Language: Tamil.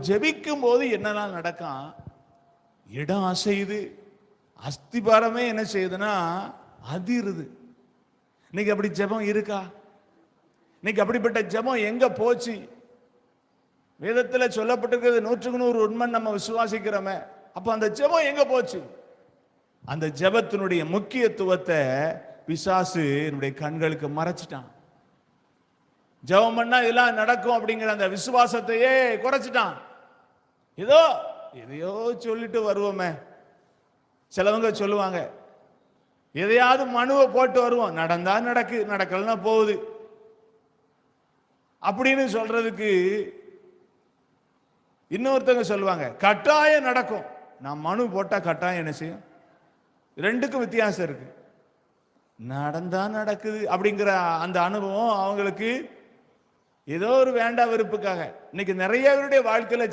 ஜெபிக்கும் போது என்னெல்லாம் நடக்கும்? இடம் அசையுது, அஸ்திபாரமே என்ன செய்யுதுன்னா அதிருது. இன்னைக்கு அப்படி ஜெபம் இருக்கா? இன்னைக்கு அப்படிப்பட்ட ஜெபம் எங்க போச்சு? வேதத்தில் சொல்லப்பட்டிருக்கிறது 100க்கு 100 உண்மை நம்ம விசுவாசிக்கிறோமே. அப்ப அந்த ஜெபம் எங்க போச்சு? அந்த ஜெபத்தினுடைய முக்கியத்துவத்தை பிசாசு என்னுடைய கண்களுக்கு மறைச்சிட்டான். ஜெபம் பண்ணா இதெல்லாம் நடக்கும் அப்படிங்கிற அந்த விசுவாசத்தையே குறைச்சிட்டான். ஏதோ எதையோ சொல்லிட்டு வருவோமே. சிலவங்க சொல்லுவாங்க, எதையாவது மனுவை போட்டு வருவோம், நடந்தா நடக்கு, நடக்கலன்னா போகுது அப்படின்னு சொல்றதுக்கு இன்னொருத்தவங்க சொல்லுவாங்க, கட்டாயம் நடக்கும். நான் மனு போட்டா கட்டாயம் என்ன செய்யும்? ரெண்டுக்கும் வித்தியாசம் இருக்கு. நடந்தா நடக்குது அப்படிங்கிற அந்த அனுபவம் அவங்களுக்கு ஏதோ ஒரு வேண்டா வெறுப்புக்காக. இன்னைக்கு நிறைய பேருடைய வாழ்க்கையில